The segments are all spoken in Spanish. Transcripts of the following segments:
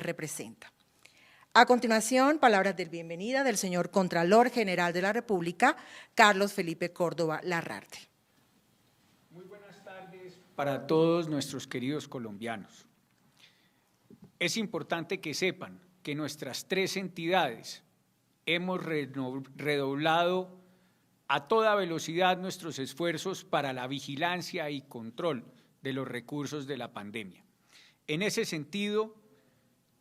representa. A continuación, palabras de bienvenida del señor Contralor General de la República, Carlos Felipe Córdoba Larrarte. Muy buenas tardes para todos nuestros queridos colombianos. Es importante que sepan que nuestras tres entidades hemos redoblado a toda velocidad nuestros esfuerzos para la vigilancia y control de los recursos de la pandemia. En ese sentido,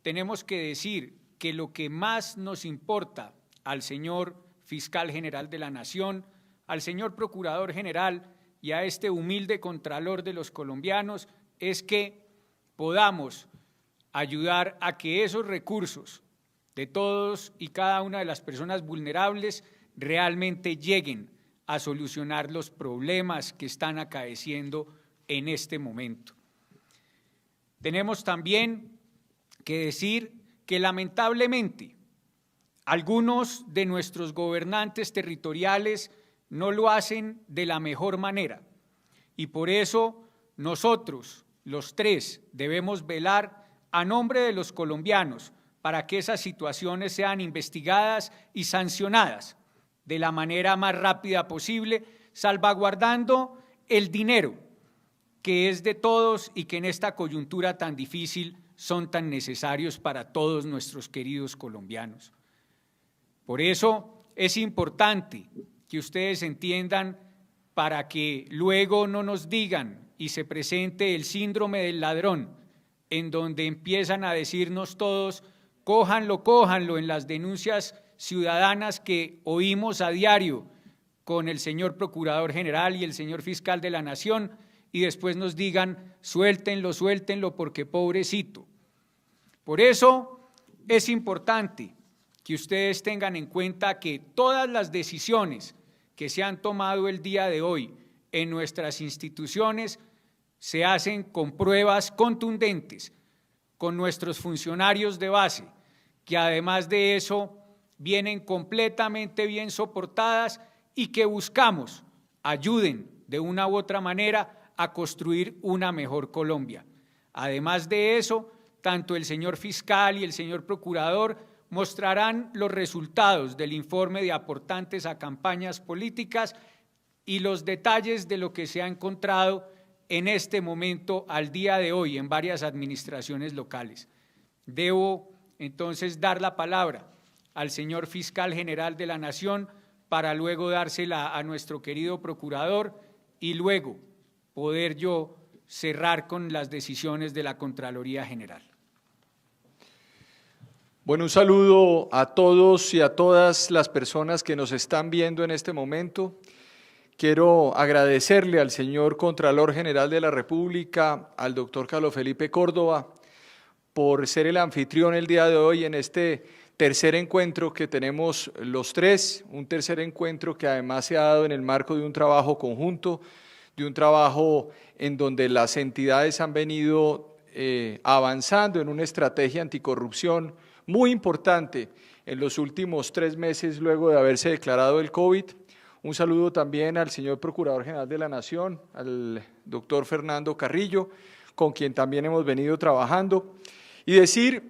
tenemos que decir que lo que más nos importa al señor Fiscal General de la Nación, al señor Procurador General y a este humilde Contralor de los colombianos es que podamos ayudar a que esos recursos de todos y cada una de las personas vulnerables realmente lleguen a solucionar los problemas que están acaeciendo en este momento. Tenemos también que decir que lamentablemente algunos de nuestros gobernantes territoriales no lo hacen de la mejor manera y por eso nosotros, los tres, debemos velar a nombre de los colombianos para que esas situaciones sean investigadas y sancionadas de la manera más rápida posible, salvaguardando el dinero que es de todos y que en esta coyuntura tan difícil son tan necesarios para todos nuestros queridos colombianos. Por eso es importante que ustedes entiendan para que luego no nos digan y se presente el síndrome del ladrón, en donde empiezan a decirnos todos, cójanlo en las denuncias ciudadanas que oímos a diario con el señor Procurador General y el señor Fiscal de la Nación, y después nos digan, suéltenlo porque pobrecito. Por eso es importante que ustedes tengan en cuenta que todas las decisiones que se han tomado el día de hoy en nuestras instituciones se hacen con pruebas contundentes, con nuestros funcionarios de base, que además de eso vienen completamente bien soportadas y que buscamos ayuden de una u otra manera a construir una mejor Colombia. Además de eso, tanto el señor fiscal y el señor procurador mostrarán los resultados del informe de aportantes a campañas políticas y los detalles de lo que se ha encontrado en este momento, al día de hoy, en varias administraciones locales. Debo entonces dar la palabra al señor Fiscal General de la Nación para luego dársela a nuestro querido procurador y luego poder yo cerrar con las decisiones de la Contraloría General. Bueno, un saludo a todos y a todas las personas que nos están viendo en este momento. Quiero agradecerle al señor Contralor General de la República, al doctor Carlos Felipe Córdoba, por ser el anfitrión el día de hoy en este tercer encuentro que tenemos los tres, un tercer encuentro que además se ha dado en el marco de un trabajo conjunto, de un trabajo en donde las entidades han venido avanzando en una estrategia anticorrupción muy importante en los últimos 3 meses luego de haberse declarado el COVID. Un saludo también al señor Procurador General de la Nación, al doctor Fernando Carrillo, con quien también hemos venido trabajando, y decir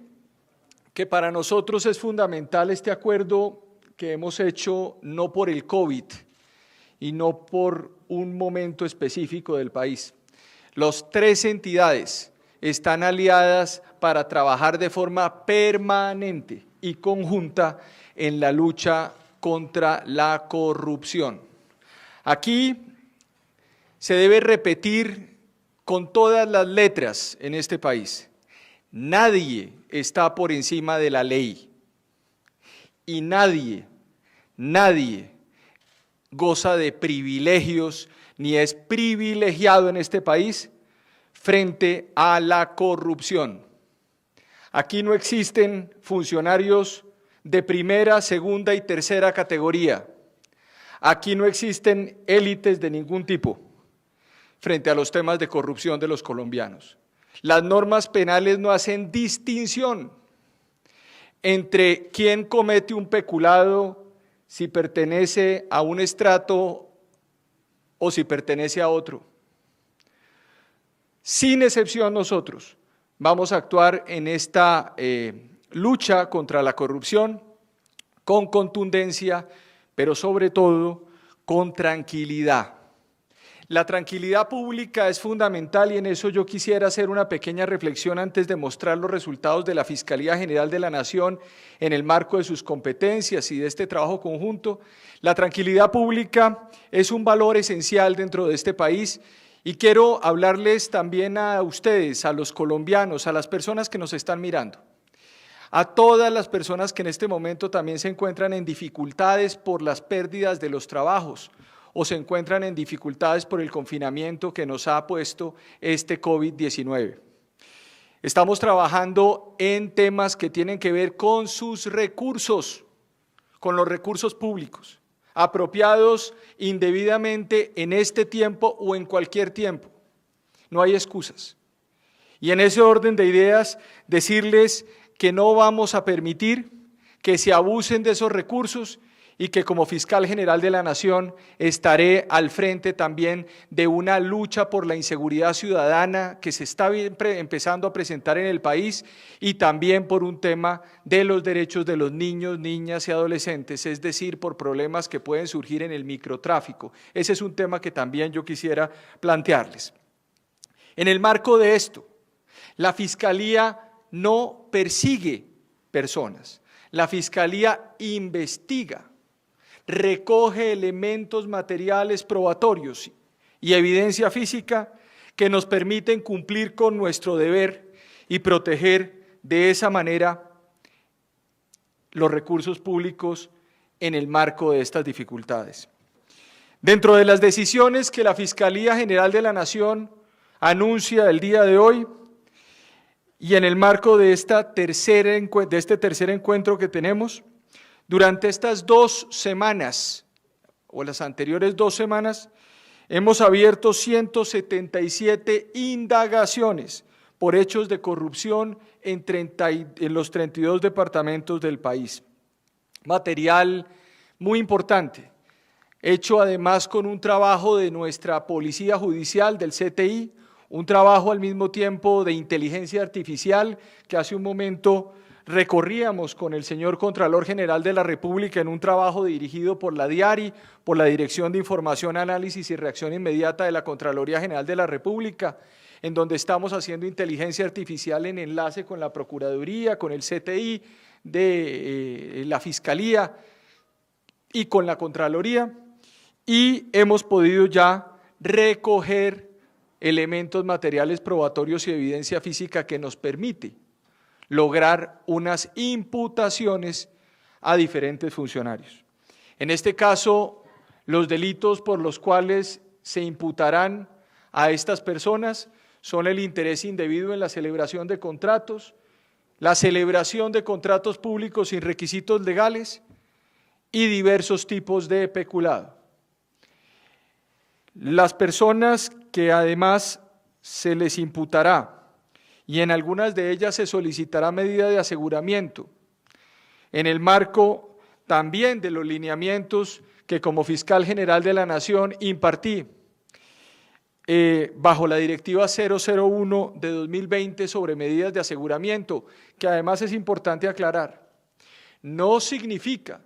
que para nosotros es fundamental este acuerdo que hemos hecho no por el COVID y no por un momento específico del país. Las 3 entidades están aliadas para trabajar de forma permanente y conjunta en la lucha contra la corrupción. Aquí se debe repetir con todas las letras en este país, nadie está por encima de la ley y nadie goza de privilegios ni es privilegiado en este país frente a la corrupción. Aquí no existen funcionarios de primera, segunda y tercera categoría. Aquí no existen élites de ningún tipo frente a los temas de corrupción de los colombianos. Las normas penales no hacen distinción entre quién comete un peculado, si pertenece a un estrato o si pertenece a otro. Sin excepción nosotros Vamos a actuar en esta lucha contra la corrupción con contundencia, pero sobre todo con tranquilidad. La tranquilidad pública es fundamental y en eso yo quisiera hacer una pequeña reflexión antes de mostrar los resultados de la Fiscalía General de la Nación en el marco de sus competencias y de este trabajo conjunto. La tranquilidad pública es un valor esencial dentro de este país y quiero hablarles también a ustedes, a los colombianos, a las personas que nos están mirando, a todas las personas que en este momento también se encuentran en dificultades por las pérdidas de los trabajos, o se encuentran en dificultades por el confinamiento que nos ha puesto este COVID-19. Estamos trabajando en temas que tienen que ver con sus recursos, con los recursos públicos, apropiados indebidamente en este tiempo o en cualquier tiempo. No hay excusas. Y en ese orden de ideas, decirles que no vamos a permitir que se abusen de esos recursos y que como fiscal general de la Nación estaré al frente también de una lucha por la inseguridad ciudadana que se está empezando a presentar en el país y también por un tema de los derechos de los niños, niñas y adolescentes, es decir, por problemas que pueden surgir en el microtráfico. Ese es un tema que también yo quisiera plantearles. En el marco de esto, la Fiscalía no persigue personas, la Fiscalía investiga, recoge elementos materiales probatorios y evidencia física que nos permiten cumplir con nuestro deber y proteger de esa manera los recursos públicos en el marco de estas dificultades. Dentro de las decisiones que la Fiscalía General de la Nación anuncia el día de hoy y en el marco de este tercer encuentro que tenemos, durante estas 2 semanas, o las anteriores 2 semanas, hemos abierto 177 indagaciones por hechos de corrupción en los 32 departamentos del país. Material muy importante, hecho además con un trabajo de nuestra Policía Judicial, del CTI, un trabajo al mismo tiempo de inteligencia artificial que hace un momento recorríamos con el señor Contralor General de la República en un trabajo dirigido por la DIARI, por la Dirección de Información, Análisis y Reacción Inmediata de la Contraloría General de la República, en donde estamos haciendo inteligencia artificial en enlace con la Procuraduría, con el CTI de la Fiscalía y con la Contraloría, y hemos podido ya recoger elementos materiales probatorios y evidencia física que nos permite lograr unas imputaciones a diferentes funcionarios. En este caso, los delitos por los cuales se imputarán a estas personas son el interés indebido en la celebración de contratos, la celebración de contratos públicos sin requisitos legales y diversos tipos de peculado. Las personas que además se les imputará y en algunas de ellas se solicitará medida de aseguramiento, en el marco también de los lineamientos que como fiscal general de la Nación impartí bajo la Directiva 001 de 2020 sobre medidas de aseguramiento, que además es importante aclarar, no significa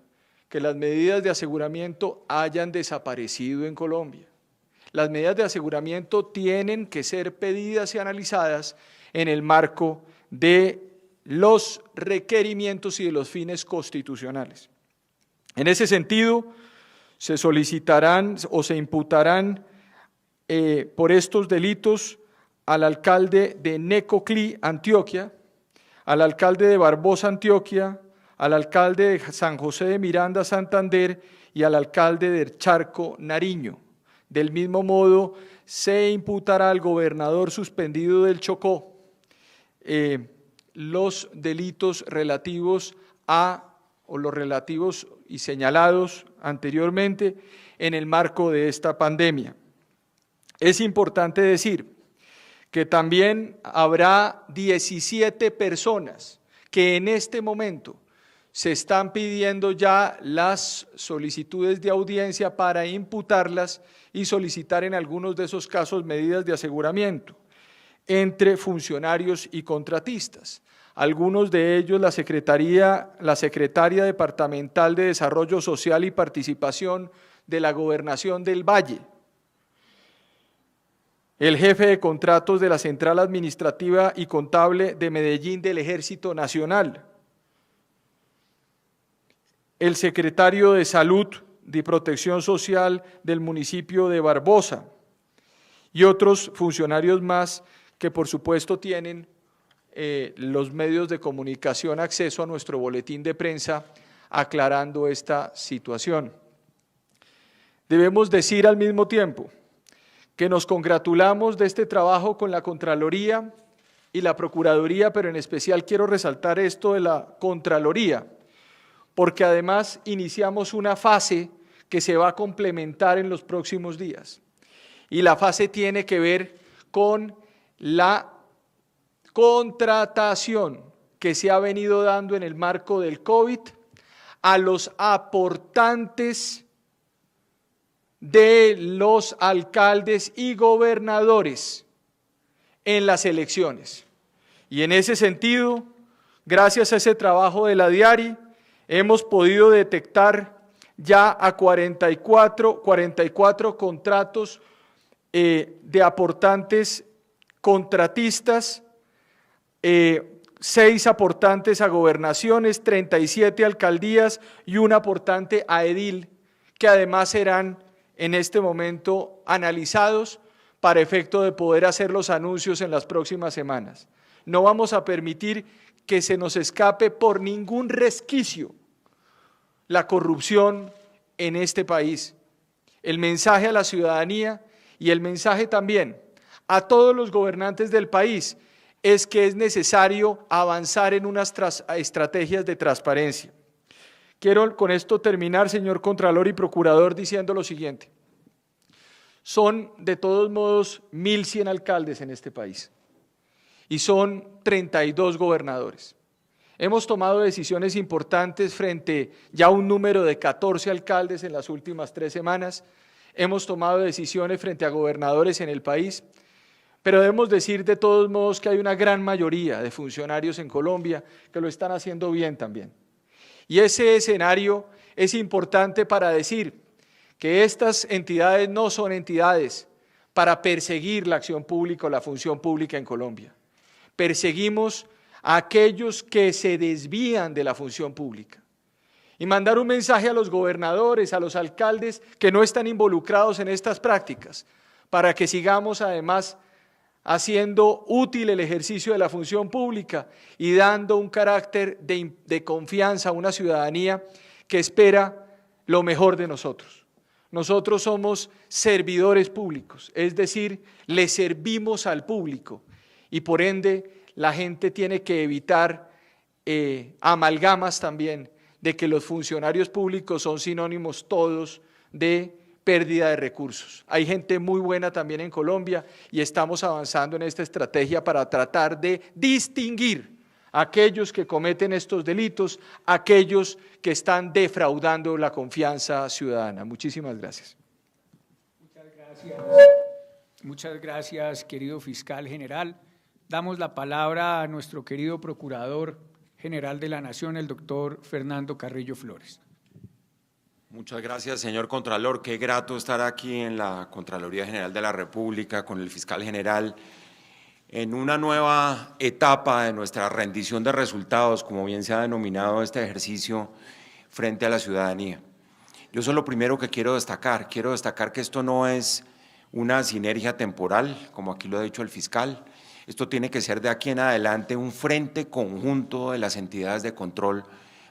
que las medidas de aseguramiento hayan desaparecido en Colombia. Las medidas de aseguramiento tienen que ser pedidas y analizadas en el marco de los requerimientos y de los fines constitucionales. En ese sentido, se solicitarán o se imputarán por estos delitos al alcalde de Necoclí, Antioquia, al alcalde de Barbosa, Antioquia, al alcalde de San José de Miranda, Santander, y al alcalde de Charco, Nariño. Del mismo modo, se imputará al gobernador suspendido del Chocó los delitos relativos o los relativos y señalados anteriormente en el marco de esta pandemia. Es importante decir que también habrá 17 personas que en este momento se están pidiendo ya las solicitudes de audiencia para imputarlas y solicitar en algunos de esos casos medidas de aseguramiento. entre funcionarios y contratistas. Algunos de ellos la secretaria departamental de Desarrollo Social y Participación de la Gobernación del Valle, el jefe de contratos de la Central Administrativa y Contable de Medellín del Ejército Nacional, el secretario de Salud y Protección Social del municipio de Barbosa y otros funcionarios más que por supuesto tienen los medios de comunicación acceso a nuestro boletín de prensa aclarando esta situación. Debemos decir al mismo tiempo que nos congratulamos de este trabajo con la Contraloría y la Procuraduría, pero en especial quiero resaltar esto de la Contraloría, porque además iniciamos una fase que se va a complementar en los próximos días. Y la fase tiene que ver con la contratación que se ha venido dando en el marco del COVID a los aportantes de los alcaldes y gobernadores en las elecciones. Y en ese sentido, gracias a ese trabajo de la DIARI, hemos podido detectar ya a 44 contratos de aportantes contratistas, 6 aportantes a gobernaciones, 37 alcaldías y un aportante a edil, que además serán en este momento analizados para efecto de poder hacer los anuncios en las próximas semanas. No vamos a permitir que se nos escape por ningún resquicio la corrupción en este país. El mensaje a la ciudadanía y el mensaje también a todos los gobernantes del país es que es necesario avanzar en unas estrategias de transparencia. Quiero con esto terminar, señor Contralor y Procurador, diciendo lo siguiente. Son de todos modos 1.100 alcaldes en este país y son 32 gobernadores. Hemos tomado decisiones importantes frente ya a un número de 14 alcaldes en las últimas 3 semanas. Hemos tomado decisiones frente a gobernadores en el país, pero debemos decir de todos modos que hay una gran mayoría de funcionarios en Colombia que lo están haciendo bien también. Y ese escenario es importante para decir que estas entidades no son entidades para perseguir la acción pública o la función pública en Colombia. Perseguimos a aquellos que se desvían de la función pública. Y mandar un mensaje a los gobernadores, a los alcaldes que no están involucrados en estas prácticas, para que sigamos además haciendo útil el ejercicio de la función pública y dando un carácter de confianza a una ciudadanía que espera lo mejor de nosotros. Nosotros somos servidores públicos, es decir, le servimos al público y por ende la gente tiene que evitar amalgamas también de que los funcionarios públicos son sinónimos todos de pérdida de recursos. Hay gente muy buena también en Colombia y estamos avanzando en esta estrategia para tratar de distinguir a aquellos que cometen estos delitos, aquellos que están defraudando la confianza ciudadana. Muchísimas gracias. Muchas gracias, querido fiscal general. Damos la palabra a nuestro querido Procurador General de la Nación, el doctor Fernando Carrillo Flores. Muchas gracias, señor Contralor. Qué grato estar aquí en la Contraloría General de la República con el fiscal general en una nueva etapa de nuestra rendición de resultados, como bien se ha denominado este ejercicio frente a la ciudadanía. Yo soy lo primero que quiero destacar que esto no es una sinergia temporal, como aquí lo ha dicho el fiscal. Esto tiene que ser de aquí en adelante un frente conjunto de las entidades de control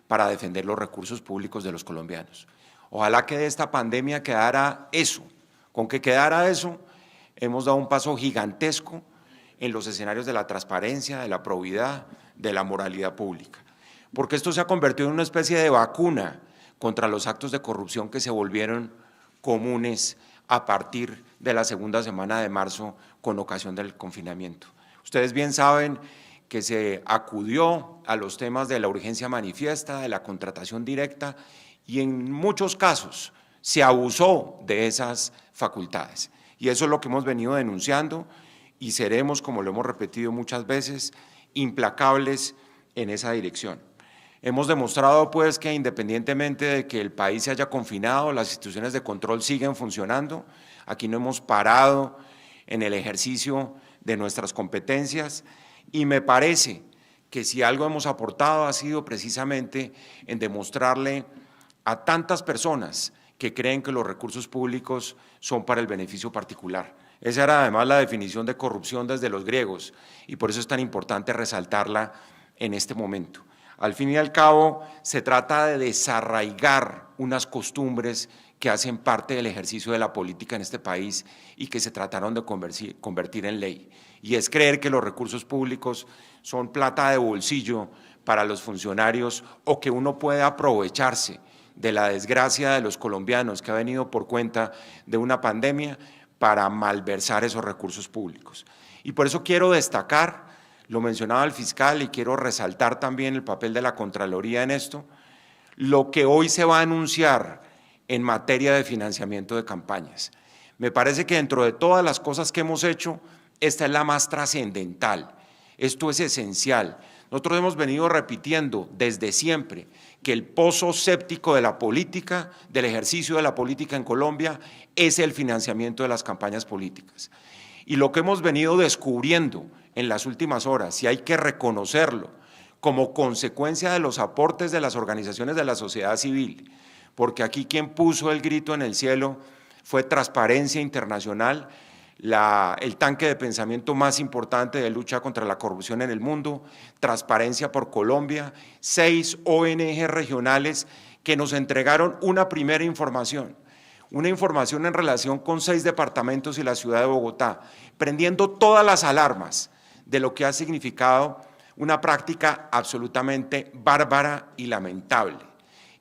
para defender los recursos públicos de los colombianos. Ojalá que de esta pandemia quedara eso. Con que quedara eso, hemos dado un paso gigantesco en los escenarios de la transparencia, de la probidad, de la moralidad pública. Porque esto se ha convertido en una especie de vacuna contra los actos de corrupción que se volvieron comunes a partir de la segunda semana de marzo con ocasión del confinamiento. Ustedes bien saben que se acudió a los temas de la urgencia manifiesta, de la contratación directa y en muchos casos se abusó de esas facultades. Y eso es lo que hemos venido denunciando y seremos, como lo hemos repetido muchas veces, implacables en esa dirección. Hemos demostrado pues que independientemente de que el país se haya confinado, las instituciones de control siguen funcionando. Aquí no hemos parado en el ejercicio de nuestras competencias y me parece que si algo hemos aportado ha sido precisamente en demostrarle a tantas personas que creen que los recursos públicos son para el beneficio particular. Esa era además la definición de corrupción desde los griegos y por eso es tan importante resaltarla en este momento. Al fin y al cabo, se trata de desarraigar unas costumbres que hacen parte del ejercicio de la política en este país y que se trataron de convertir en ley. Y es creer que los recursos públicos son plata de bolsillo para los funcionarios o que uno puede aprovecharse de la desgracia de los colombianos que ha venido por cuenta de una pandemia para malversar esos recursos públicos. Y por eso quiero destacar, lo mencionaba el fiscal y quiero resaltar también el papel de la Contraloría en esto, lo que hoy se va a anunciar en materia de financiamiento de campañas. Me parece que dentro de todas las cosas que hemos hecho, esta es la más trascendental. Esto es esencial. Nosotros hemos venido repitiendo desde siempre que el pozo séptico de la política, del ejercicio de la política en Colombia, es el financiamiento de las campañas políticas. Y lo que hemos venido descubriendo en las últimas horas, y hay que reconocerlo, como consecuencia de los aportes de las organizaciones de la sociedad civil, porque aquí quien puso el grito en el cielo fue Transparencia Internacional, el tanque de pensamiento más importante de lucha contra la corrupción en el mundo, Transparencia por Colombia, 6 ONG regionales que nos entregaron una primera información en relación con 6 departamentos y la ciudad de Bogotá, prendiendo todas las alarmas de lo que ha significado una práctica absolutamente bárbara y lamentable,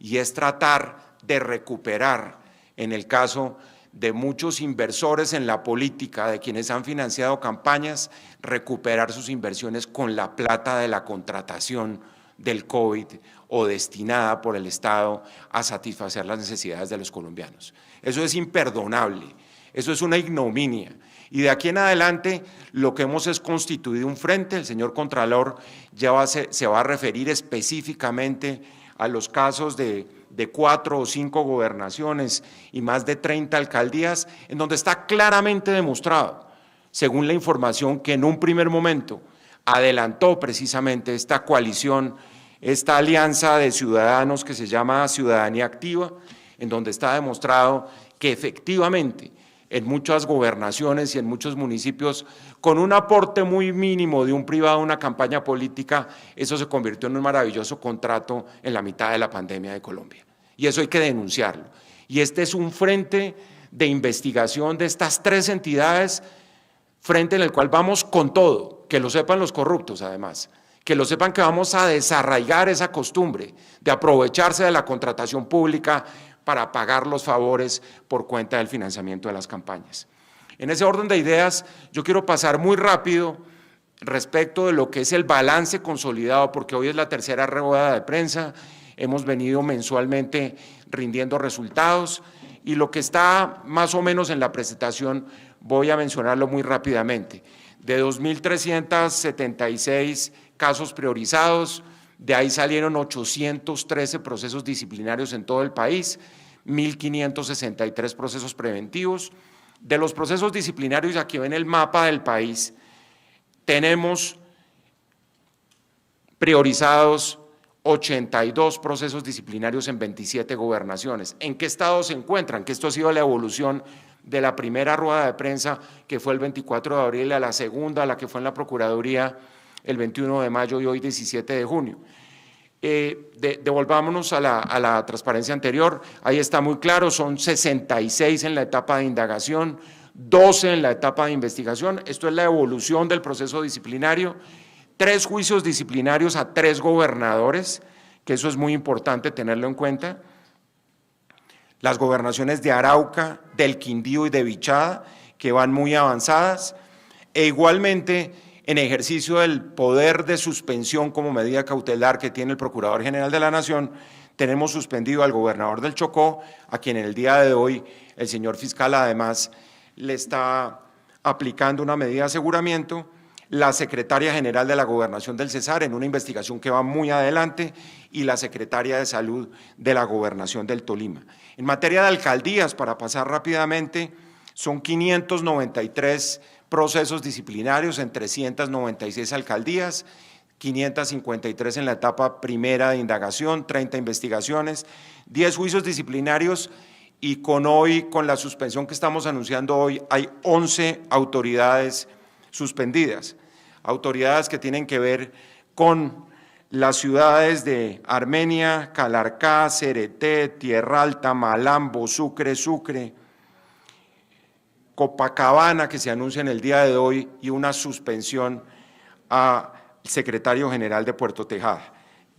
y es tratar de recuperar, en el caso de muchos inversores en la política, de quienes han financiado campañas, recuperar sus inversiones con la plata de la contratación del COVID o destinada por el Estado a satisfacer las necesidades de los colombianos. Eso es imperdonable, eso es una ignominia. Y de aquí en adelante lo que hemos es constituido un frente. El señor Contralor ya se va a referir específicamente a los casos de 4 o 5 gobernaciones y más de 30 alcaldías, en donde está claramente demostrado, según la información que en un primer momento adelantó precisamente esta coalición, esta alianza de ciudadanos que se llama Ciudadanía Activa, en donde está demostrado que efectivamente en muchas gobernaciones y en muchos municipios, con un aporte muy mínimo de un privado, una campaña política, eso se convirtió en un maravilloso contrato en la mitad de la pandemia de Colombia. Y eso hay que denunciarlo. Y este es un frente de investigación de estas 3 entidades, frente en el cual vamos con todo, que lo sepan los corruptos además, que lo sepan que vamos a desarraigar esa costumbre de aprovecharse de la contratación pública para pagar los favores por cuenta del financiamiento de las campañas. En ese orden de ideas, yo quiero pasar muy rápido respecto de lo que es el balance consolidado, porque hoy es la tercera rueda de prensa, hemos venido mensualmente rindiendo resultados y lo que está más o menos en la presentación voy a mencionarlo muy rápidamente. De 2.376 casos priorizados, de ahí salieron 813 procesos disciplinarios en todo el país, 1.563 procesos preventivos. De los procesos disciplinarios, aquí ven el mapa del país, tenemos priorizados 82 procesos disciplinarios en 27 gobernaciones. ¿En qué estado se encuentran? Que esto ha sido la evolución de la primera rueda de prensa, que fue el 24 de abril, a la segunda, a la que fue en la Procuraduría el 21 de mayo y hoy 17 de junio. Devolvámonos a la transparencia anterior, ahí está muy claro, son 66 en la etapa de indagación, 12 en la etapa de investigación, esto es la evolución del proceso disciplinario, 3 juicios disciplinarios a 3 gobernadores, que eso es muy importante tenerlo en cuenta, las gobernaciones de Arauca, del Quindío y de Vichada, que van muy avanzadas, e igualmente en ejercicio del poder de suspensión como medida cautelar que tiene el Procurador General de la Nación, tenemos suspendido al gobernador del Chocó, a quien en el día de hoy el señor fiscal además le está aplicando una medida de aseguramiento, la secretaria general de la Gobernación del Cesar en una investigación que va muy adelante y la secretaria de Salud de la Gobernación del Tolima. En materia de alcaldías, para pasar rápidamente, son 593 procesos disciplinarios en 396 alcaldías, 553 en la etapa primera de indagación, 30 investigaciones, 10 juicios disciplinarios y con la suspensión que estamos anunciando hoy, hay 11 autoridades suspendidas, autoridades que tienen que ver con las ciudades de Armenia, Calarcá, Cereté, Tierra Alta, Malambo, Sucre, Copacabana, que se anuncia en el día de hoy, y una suspensión al secretario general de Puerto Tejada.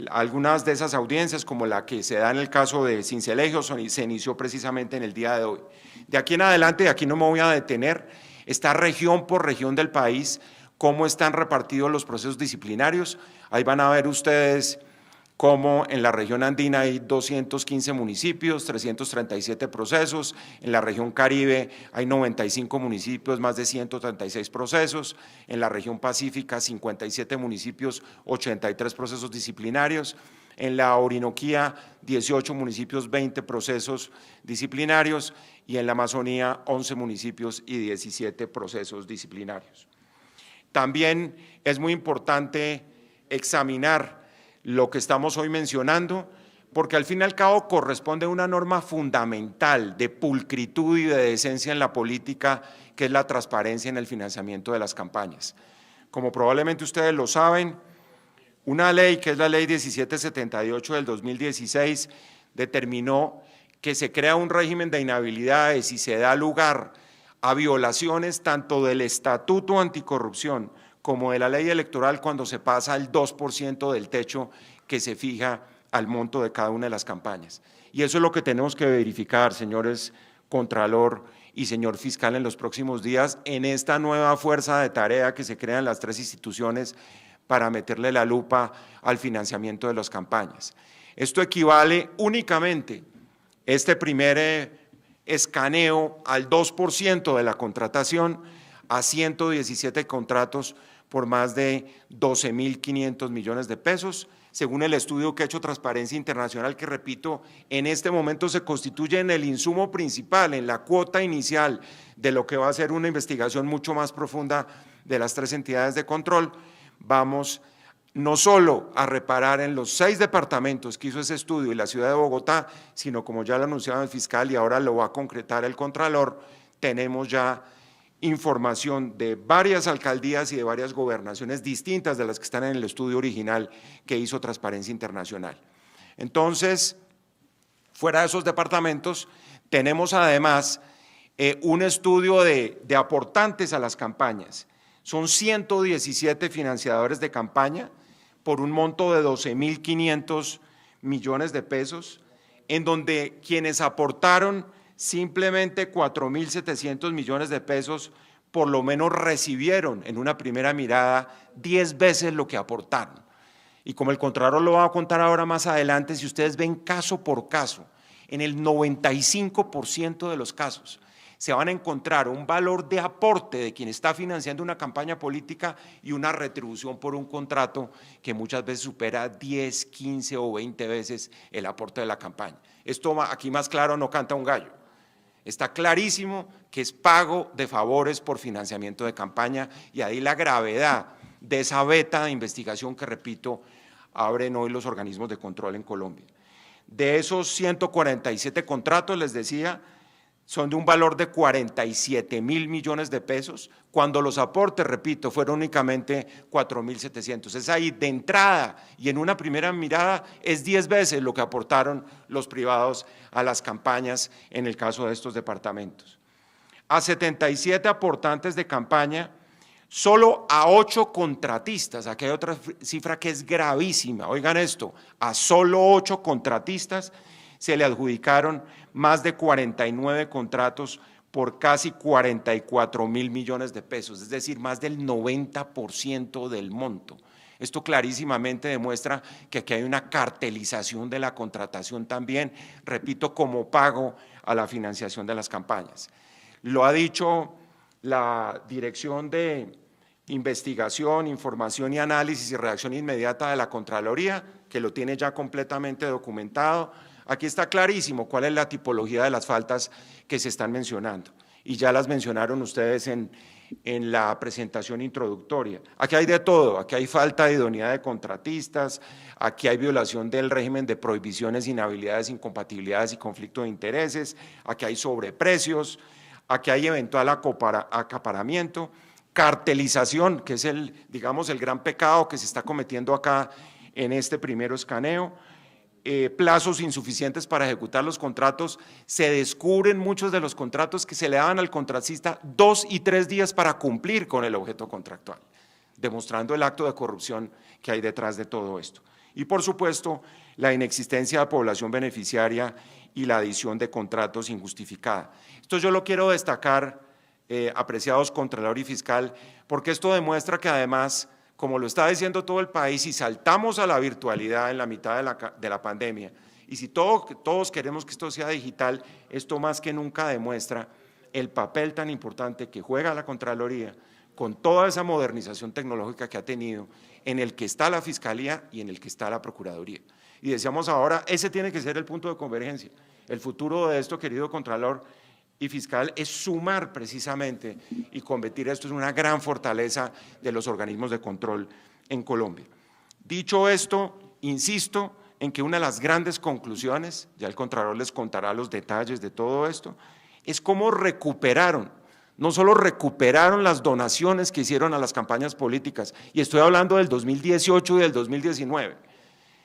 Algunas de esas audiencias, como la que se da en el caso de Sincelejo, se inició precisamente en el día de hoy. De aquí en adelante, de aquí no me voy a detener, está región por región del país, cómo están repartidos los procesos disciplinarios. Ahí van a ver ustedes cómo en la región andina hay 215 municipios, 337 procesos, en la región Caribe hay 95 municipios, más de 136 procesos, en la región Pacífica 57 municipios, 83 procesos disciplinarios, en la Orinoquía 18 municipios, 20 procesos disciplinarios y en la Amazonía 11 municipios y 17 procesos disciplinarios. También es muy importante examinar lo que estamos hoy mencionando, porque al fin y al cabo corresponde a una norma fundamental de pulcritud y de decencia en la política, que es la transparencia en el financiamiento de las campañas. Como probablemente ustedes lo saben, una ley, que es la Ley 1778 del 2016, determinó que se crea un régimen de inhabilidades y se da lugar a violaciones tanto del Estatuto Anticorrupción como de la ley electoral cuando se pasa el 2% del techo que se fija al monto de cada una de las campañas. Y eso es lo que tenemos que verificar, señores Contralor y señor Fiscal, en los próximos días, en esta nueva fuerza de tarea que se crean las tres instituciones para meterle la lupa al financiamiento de las campañas. Esto equivale únicamente, este primer escaneo, al 2% de la contratación, a 117 contratos por más de 12.500 millones de pesos, según el estudio que ha hecho Transparencia Internacional, que repito, en este momento se constituye en el insumo principal, en la cuota inicial de lo que va a ser una investigación mucho más profunda de las tres entidades de control. Vamos no solo a reparar en los 6 departamentos que hizo ese estudio y la ciudad de Bogotá, sino, como ya lo anunciaba el fiscal y ahora lo va a concretar el Contralor, tenemos ya información de varias alcaldías y de varias gobernaciones distintas de las que están en el estudio original que hizo Transparencia Internacional. Entonces, fuera de esos departamentos, tenemos además un estudio de aportantes a las campañas. Son 117 financiadores de campaña por un monto de 12.500 millones de pesos, en donde quienes aportaron simplemente 4.700 millones de pesos, por lo menos recibieron en una primera mirada 10 veces lo que aportaron. Y como el Contralor lo va a contar ahora más adelante, si ustedes ven caso por caso, en el 95% de los casos se van a encontrar un valor de aporte de quien está financiando una campaña política y una retribución por un contrato que muchas veces supera 10, 15 o 20 veces el aporte de la campaña. Esto aquí más claro no canta un gallo. Está clarísimo que es pago de favores por financiamiento de campaña, y ahí la gravedad de esa veta de investigación que, repito, abren hoy los organismos de control en Colombia. De esos 147 contratos, les decía, son de un valor de 47.000 millones de pesos, cuando los aportes, repito, fueron únicamente 4.700. Es ahí de entrada y en una primera mirada es 10 veces lo que aportaron los privados a las campañas en el caso de estos departamentos. A 77 aportantes de campaña, solo a 8 contratistas, aquí hay otra cifra que es gravísima, oigan esto, a solo 8 contratistas se le adjudicaron más de 49 contratos por casi 44.000 millones de pesos, es decir, más del 90% del monto. Esto clarísimamente demuestra que aquí hay una cartelización de la contratación también, repito, como pago a la financiación de las campañas. Lo ha dicho la Dirección de Investigación, Información y Análisis y Reacción Inmediata de la Contraloría, que lo tiene ya completamente documentado. Aquí está clarísimo cuál es la tipología de las faltas que se están mencionando, y ya las mencionaron ustedes en la presentación introductoria. Aquí hay de todo, aquí hay falta de idoneidad de contratistas, aquí hay violación del régimen de prohibiciones, inhabilidades, incompatibilidades y conflicto de intereses, aquí hay sobreprecios, aquí hay eventual acaparamiento, cartelización, que es digamos, el gran pecado que se está cometiendo acá en este primer escaneo, plazos insuficientes para ejecutar los contratos. Se descubren muchos de los contratos que se le daban al contratista 2 y 3 días para cumplir con el objeto contractual, demostrando el acto de corrupción que hay detrás de todo esto. Y por supuesto, la inexistencia de población beneficiaria y la adición de contratos injustificada. Esto yo lo quiero destacar, apreciados Contralor y Fiscal, porque esto demuestra que además, como lo está diciendo todo el país, si saltamos a la virtualidad en la mitad de la pandemia, y si todos queremos que esto sea digital, esto más que nunca demuestra el papel tan importante que juega la Contraloría con toda esa modernización tecnológica que ha tenido, en el que está la Fiscalía y en el que está la Procuraduría. Y decíamos ahora, ese tiene que ser el punto de convergencia. El futuro de esto, querido Contralor y Fiscal, es sumar precisamente y convertir esto en una gran fortaleza de los organismos de control en Colombia. Dicho esto, insisto en que una de las grandes conclusiones, ya el Contralor les contará los detalles de todo esto, es cómo recuperaron, no solo recuperaron las donaciones que hicieron a las campañas políticas, y estoy hablando del 2018 y del 2019,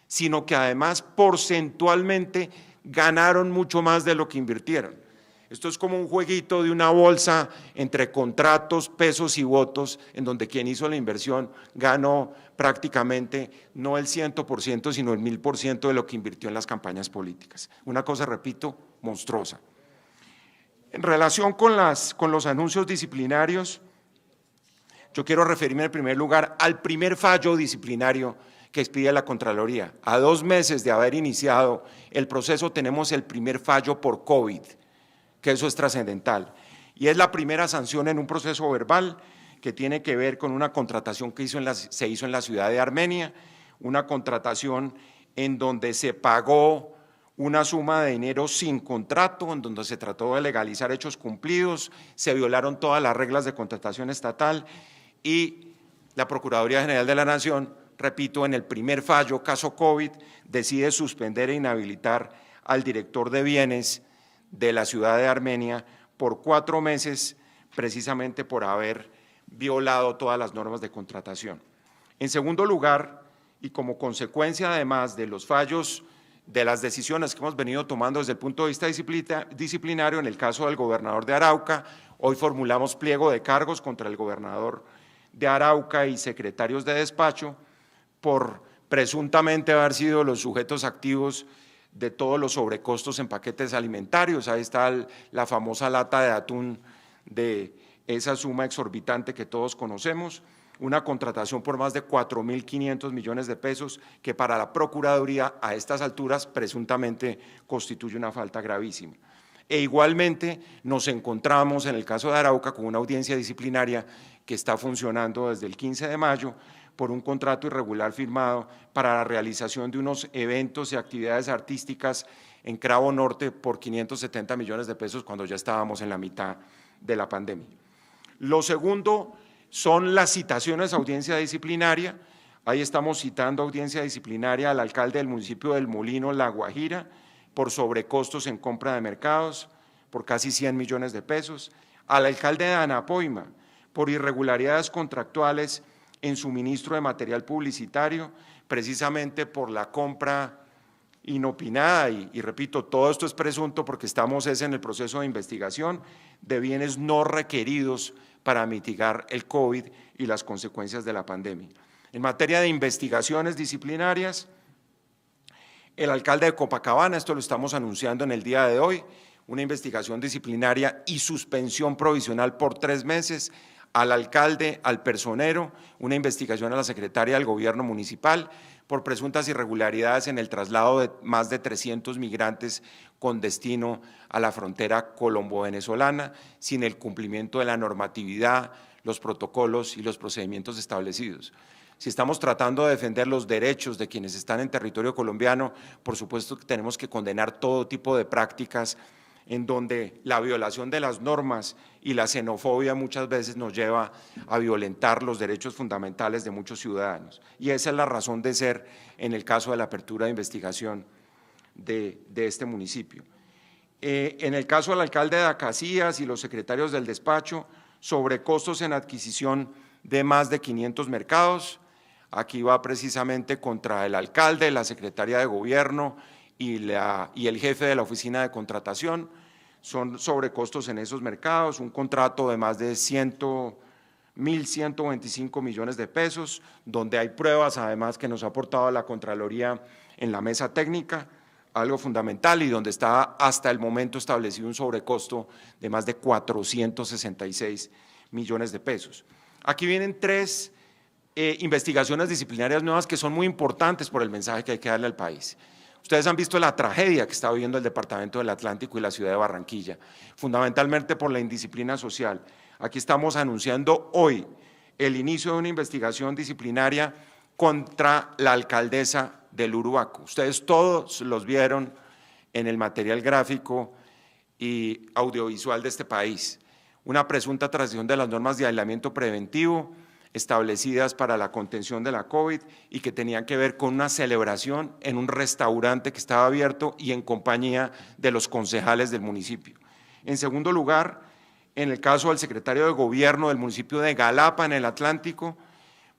sino que además porcentualmente ganaron mucho más de lo que invirtieron. Esto es como un jueguito de una bolsa entre contratos, pesos y votos, en donde quien hizo la inversión ganó prácticamente no el 100%, sino el 1000% de lo que invirtió en las campañas políticas. Una cosa, repito, monstruosa. En relación con los anuncios disciplinarios, yo quiero referirme en primer lugar al primer fallo disciplinario que expide la Contraloría. A 2 meses de haber iniciado el proceso tenemos el primer fallo por COVID, que eso es trascendental, y es la primera sanción en un proceso verbal que tiene que ver con una contratación que se hizo en la ciudad de Armenia, una contratación en donde se pagó una suma de dinero sin contrato, en donde se trató de legalizar hechos cumplidos, se violaron todas las reglas de contratación estatal, y la Procuraduría General de la Nación, repito, en el primer fallo, caso COVID, decide suspender e inhabilitar al director de bienes de la ciudad de Armenia por 4 meses, precisamente por haber violado todas las normas de contratación. En segundo lugar, y como consecuencia además de los fallos, de las decisiones que hemos venido tomando desde el punto de vista disciplinario, en el caso del gobernador de Arauca, hoy formulamos pliego de cargos contra el gobernador de Arauca y secretarios de despacho por presuntamente haber sido los sujetos activos de todos los sobrecostos en paquetes alimentarios. Ahí está la famosa lata de atún de esa suma exorbitante que todos conocemos, una contratación por más de 4.500 millones de pesos que para la Procuraduría a estas alturas presuntamente constituye una falta gravísima. E igualmente nos encontramos en el caso de Arauca con una audiencia disciplinaria que está funcionando desde el 15 de mayo, por un contrato irregular firmado para la realización de unos eventos y actividades artísticas en Cravo Norte por 570 millones de pesos cuando ya estábamos en la mitad de la pandemia. Lo segundo son las citaciones a audiencia disciplinaria. Ahí estamos citando audiencia disciplinaria al alcalde del municipio del Molino, La Guajira, por sobrecostos en compra de mercados, por casi 100 millones de pesos, al alcalde de Anapoima, por irregularidades contractuales en suministro de material publicitario, precisamente por la compra inopinada, y repito, todo esto es presunto porque estamos en el proceso de investigación de bienes no requeridos para mitigar el COVID y las consecuencias de la pandemia. En materia de investigaciones disciplinarias, el alcalde de Copacabana, esto lo estamos anunciando en el día de hoy, una investigación disciplinaria y suspensión provisional por 3 meses, al alcalde, al personero, una investigación a la secretaria del gobierno municipal por presuntas irregularidades en el traslado de más de 300 migrantes con destino a la frontera colombo-venezolana, sin el cumplimiento de la normatividad, los protocolos y los procedimientos establecidos. Si estamos tratando de defender los derechos de quienes están en territorio colombiano, por supuesto que tenemos que condenar todo tipo de prácticas en donde la violación de las normas y la xenofobia muchas veces nos lleva a violentar los derechos fundamentales de muchos ciudadanos. Y esa es la razón de ser en el caso de la apertura de investigación de este municipio. En el caso del alcalde de Acacías y los secretarios del despacho, sobrecostos en adquisición de más de 500 mercados. Aquí va precisamente contra el alcalde, la secretaria de gobierno y el jefe de la oficina de contratación. Son sobrecostos en esos mercados, un contrato de más de 1.125 millones de pesos, donde hay pruebas además que nos ha aportado la Contraloría en la mesa técnica, algo fundamental, y donde está hasta el momento establecido un sobrecosto de más de 466 millones de pesos. Aquí vienen tres investigaciones disciplinarias nuevas que son muy importantes por el mensaje que hay que darle al país. Ustedes han visto la tragedia que está viviendo el Departamento del Atlántico y la ciudad de Barranquilla, fundamentalmente por la indisciplina social. Aquí estamos anunciando hoy el inicio de una investigación disciplinaria contra la alcaldesa del Uruaco. Ustedes todos los vieron en el material gráfico y audiovisual de este país. Una presunta traición de las normas de aislamiento preventivo establecidas para la contención de la COVID y que tenían que ver con una celebración en un restaurante que estaba abierto y en compañía de los concejales del municipio. En segundo lugar, en el caso del secretario de Gobierno del municipio de Galapa, en el Atlántico,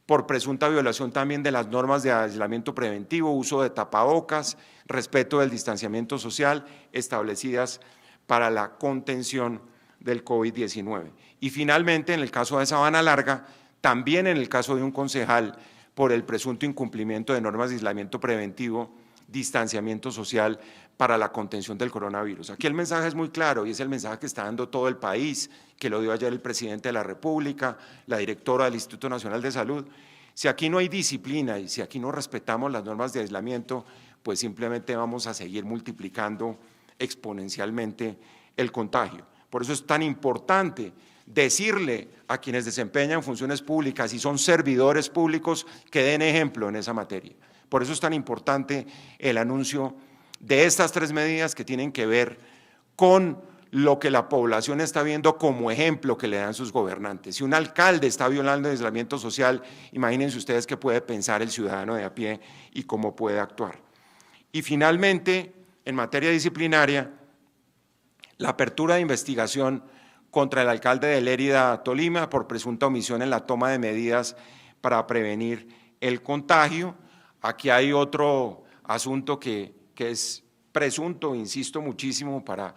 por presunta violación también de las normas de aislamiento preventivo, uso de tapabocas, respeto del distanciamiento social establecidas para la contención del COVID-19. Y finalmente, en el caso de Sabana Larga, también en el caso de un concejal por el presunto incumplimiento de normas de aislamiento preventivo, distanciamiento social para la contención del coronavirus. Aquí el mensaje es muy claro y es el mensaje que está dando todo el país, que lo dio ayer el presidente de la República, la directora del Instituto Nacional de Salud. Si aquí no hay disciplina y si aquí no respetamos las normas de aislamiento, pues simplemente vamos a seguir multiplicando exponencialmente el contagio. Por eso es tan importante decirle a quienes desempeñan funciones públicas y son servidores públicos que den ejemplo en esa materia. Por eso es tan importante el anuncio de estas tres medidas que tienen que ver con lo que la población está viendo como ejemplo que le dan sus gobernantes. Si un alcalde está violando el aislamiento social, imagínense ustedes qué puede pensar el ciudadano de a pie y cómo puede actuar. Y finalmente, en materia disciplinaria, la apertura de investigación contra el alcalde de Lérida, Tolima, por presunta omisión en la toma de medidas para prevenir el contagio. Aquí hay otro asunto que es presunto, insisto muchísimo, para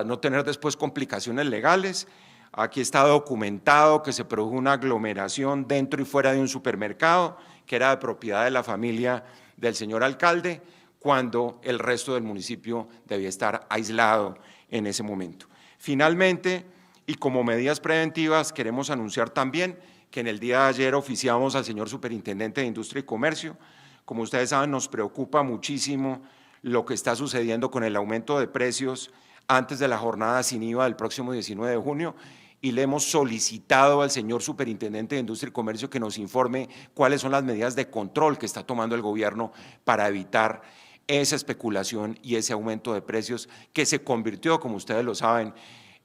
no tener después complicaciones legales. Aquí está documentado que se produjo una aglomeración dentro y fuera de un supermercado que era de propiedad de la familia del señor alcalde, cuando el resto del municipio debía estar aislado en ese momento. Finalmente, y como medidas preventivas, queremos anunciar también que en el día de ayer oficiamos al señor Superintendente de Industria y Comercio. Como ustedes saben, nos preocupa muchísimo lo que está sucediendo con el aumento de precios antes de la jornada sin IVA del próximo 19 de junio y le hemos solicitado al señor Superintendente de Industria y Comercio que nos informe cuáles son las medidas de control que está tomando el gobierno para evitar esa especulación y ese aumento de precios que se convirtió, como ustedes lo saben,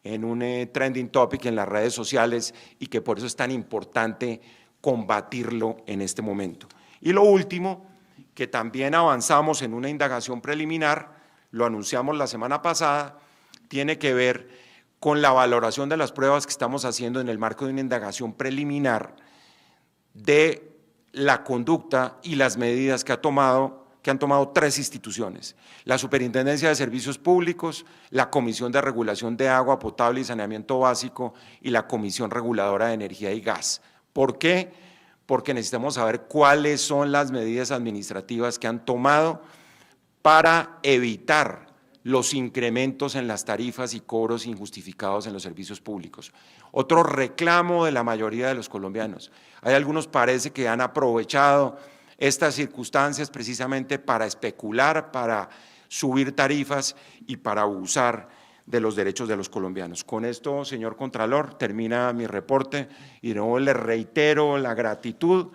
en un trending topic en las redes sociales y que por eso es tan importante combatirlo en este momento. Y lo último, que también avanzamos en una indagación preliminar, lo anunciamos la semana pasada, tiene que ver con la valoración de las pruebas que estamos haciendo en el marco de una indagación preliminar de la conducta y las medidas que han tomado tres instituciones: la Superintendencia de Servicios Públicos, la Comisión de Regulación de Agua Potable y Saneamiento Básico y la Comisión Reguladora de Energía y Gas. ¿Por qué? Porque necesitamos saber cuáles son las medidas administrativas que han tomado para evitar los incrementos en las tarifas y cobros injustificados en los servicios públicos. Otro reclamo de la mayoría de los colombianos. Hay algunos, parece, que han aprovechado estas circunstancias precisamente para especular, para subir tarifas y para abusar de los derechos de los colombianos. Con esto, señor Contralor, termina mi reporte y de nuevo le reitero la gratitud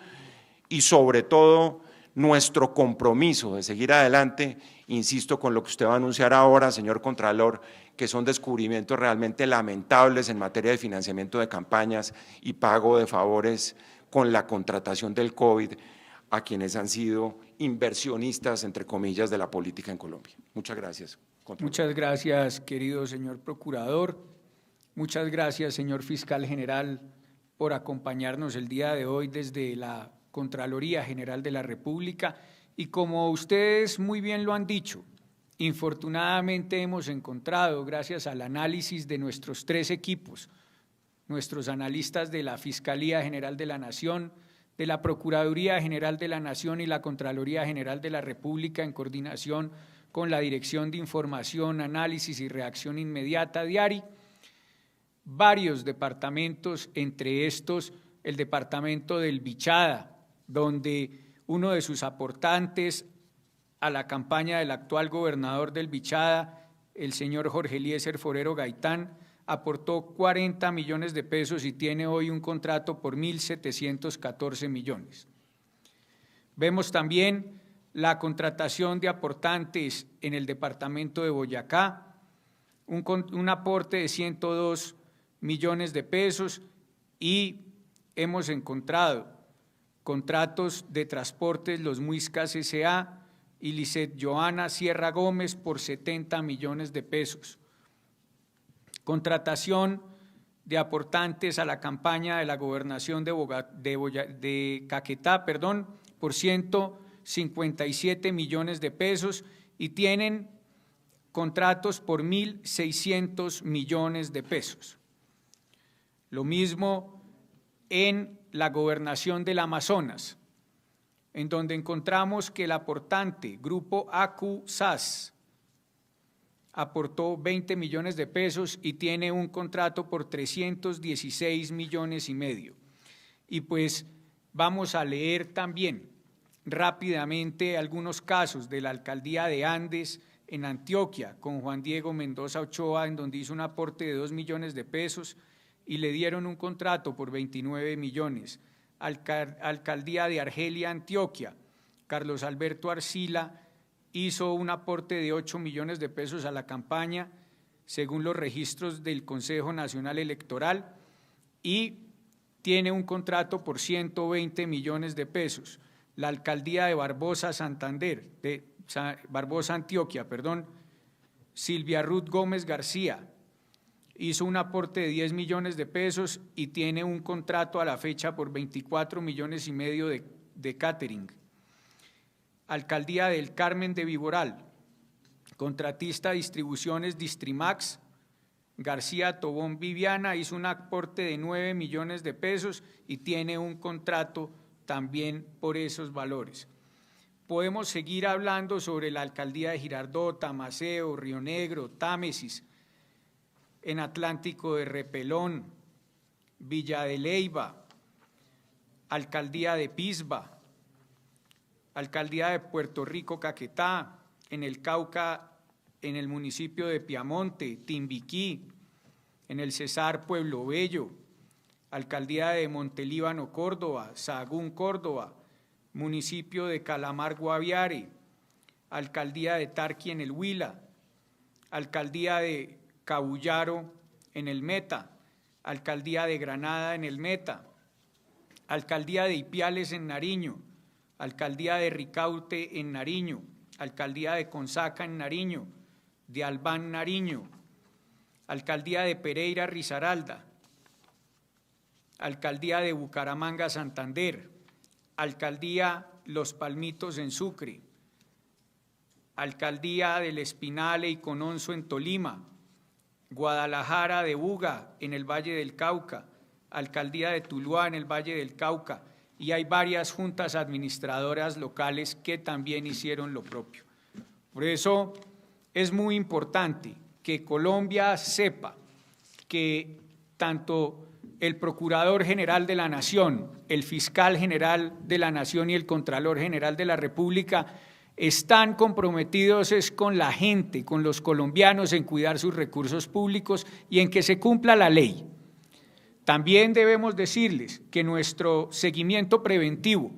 y sobre todo nuestro compromiso de seguir adelante, insisto, con lo que usted va a anunciar ahora, señor Contralor, que son descubrimientos realmente lamentables en materia de financiamiento de campañas y pago de favores con la contratación del COVID a quienes han sido inversionistas, entre comillas, de la política en Colombia. Muchas gracias, Contralor. Muchas gracias, querido señor Procurador. Muchas gracias, señor Fiscal General, por acompañarnos el día de hoy desde la Contraloría General de la República. Y como ustedes muy bien lo han dicho, infortunadamente hemos encontrado, gracias al análisis de nuestros 3 equipos, nuestros analistas de la Fiscalía General de la Nación, de la Procuraduría General de la Nación y la Contraloría General de la República en coordinación con la Dirección de Información, Análisis y Reacción Inmediata, DIARI, varios departamentos, entre estos el departamento del Bichada, donde uno de sus aportantes a la campaña del actual gobernador del Bichada, el señor Jorge Eliezer Forero Gaitán, aportó 40 millones de pesos y tiene hoy un contrato por 1.714 millones. Vemos también la contratación de aportantes en el departamento de Boyacá, un aporte de 102 millones de pesos, y hemos encontrado contratos de transportes Los Muiscas S.A. y Lisset Joana Sierra Gómez por 70 millones de pesos. Contratación de aportantes a la campaña de la gobernación de Caquetá, por 157 millones de pesos, y tienen contratos por 1.600 millones de pesos. Lo mismo en la gobernación del Amazonas, en donde encontramos que el aportante Grupo AQ-SAS aportó 20 millones de pesos y tiene un contrato por 316 millones y medio. Y pues vamos a leer también rápidamente algunos casos de la Alcaldía de Andes en Antioquia, con Juan Diego Mendoza Ochoa, en donde hizo un aporte de 2 millones de pesos y le dieron un contrato por 29 millones. Alcaldía de Argelia, Antioquia, Carlos Alberto Arcila hizo un aporte de 8 millones de pesos a la campaña, según los registros del Consejo Nacional Electoral, y tiene un contrato por 120 millones de pesos. La Alcaldía de Barbosa, Antioquia, Silvia Ruth Gómez García, hizo un aporte de 10 millones de pesos y tiene un contrato a la fecha por 24 millones y medio de catering. Alcaldía del Carmen de Viboral, contratista Distribuciones Distrimax, García Tobón Viviana, hizo un aporte de 9 millones de pesos y tiene un contrato también por esos valores. Podemos seguir hablando sobre la Alcaldía de Girardota, Maceo, Río Negro, Támesis, en Atlántico de Repelón, Villa de Leyva, Alcaldía de Pisba, Alcaldía de Puerto Rico, Caquetá, en el Cauca, en el municipio de Piamonte, Timbiquí, en el Cesar, Pueblo Bello, Alcaldía de Montelíbano, Córdoba, Sahagún, Córdoba, municipio de Calamar, Guaviare, Alcaldía de Tarqui en el Huila, Alcaldía de Cabullaro en el Meta, Alcaldía de Granada en el Meta, Alcaldía de Ipiales en Nariño, Alcaldía de Ricaurte en Nariño, Alcaldía de Consaca en Nariño, de Albán, Nariño, Alcaldía de Pereira, Risaralda, Alcaldía de Bucaramanga, Santander, Alcaldía Los Palmitos en Sucre, Alcaldía del Espinal y Cononso en Tolima, Guadalajara de Buga en el Valle del Cauca, Alcaldía de Tuluá en el Valle del Cauca, y hay varias juntas administradoras locales que también hicieron lo propio. Por eso es muy importante que Colombia sepa que tanto el Procurador General de la Nación, el Fiscal General de la Nación y el Contralor General de la República están comprometidos con la gente, con los colombianos, en cuidar sus recursos públicos y en que se cumpla la ley. También debemos decirles que nuestro seguimiento preventivo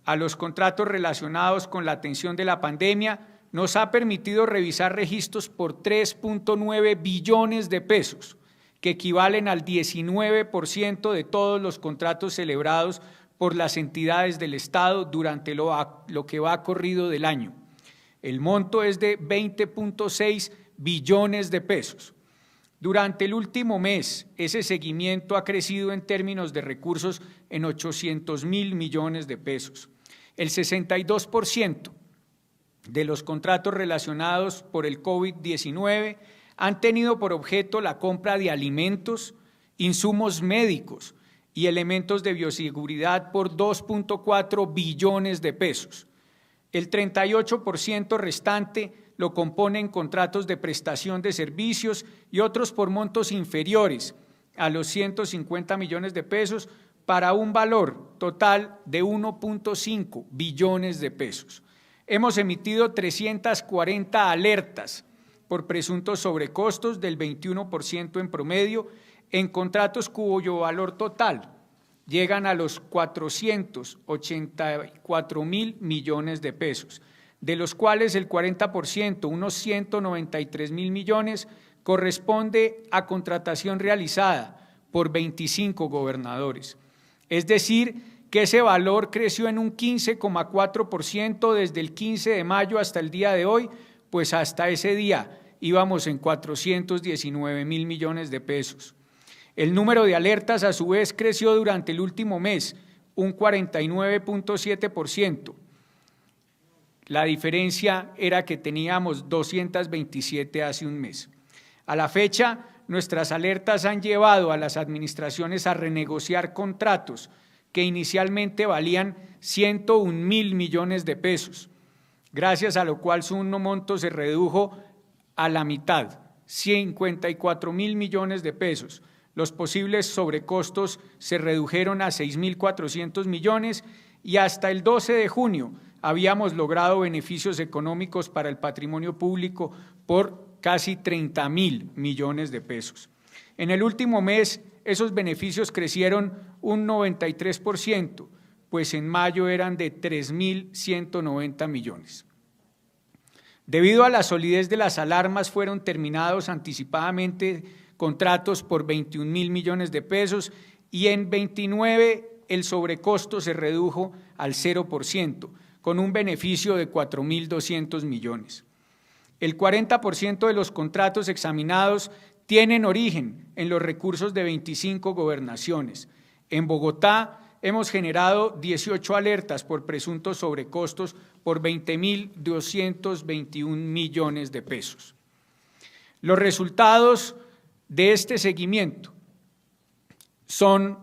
a los contratos relacionados con la atención de la pandemia nos ha permitido revisar registros por 3.9 billones de pesos, que equivalen al 19% de todos los contratos celebrados por las entidades del Estado durante lo que va corrido del año. El monto es de 20.6 billones de pesos. Durante el último mes, ese seguimiento ha crecido en términos de recursos en 800.000 millones de pesos. El 62% de los contratos relacionados por el COVID-19 han tenido por objeto la compra de alimentos, insumos médicos y elementos de bioseguridad por 2.4 billones de pesos. El 38% restante lo componen contratos de prestación de servicios y otros por montos inferiores a los 150 millones de pesos para un valor total de 1.5 billones de pesos. Hemos emitido 340 alertas por presuntos sobrecostos del 21% en promedio en contratos cuyo valor total llegan a los 484.000 millones de pesos, de los cuales el 40%, unos 193.000 millones, corresponde a contratación realizada por 25 gobernadores. Es decir, que ese valor creció en un 15,4% desde el 15 de mayo hasta el día de hoy, pues hasta ese día íbamos en 419.000 millones de pesos. El número de alertas, a su vez, creció durante el último mes, un 49.7%. La diferencia era que teníamos 227 hace un mes. A la fecha, nuestras alertas han llevado a las administraciones a renegociar contratos que inicialmente valían 101.000 millones de pesos, gracias a lo cual su monto se redujo a la mitad, 54.000 millones de pesos. Los posibles sobrecostos se redujeron a 6.400 millones y hasta el 12 de junio habíamos logrado beneficios económicos para el patrimonio público por casi 30.000 millones de pesos. En el último mes, esos beneficios crecieron un 93%, pues en mayo eran de 3.190 millones. Debido a la solidez de las alarmas, fueron terminados anticipadamente contratos por 21.000 millones de pesos y en 29 el sobrecosto se redujo al 0%, con un beneficio de 4.200 millones. El 40% de los contratos examinados tienen origen en los recursos de 25 gobernaciones. En Bogotá hemos generado 18 alertas por presuntos sobrecostos por 20.221 millones de pesos. Los resultados de este seguimiento son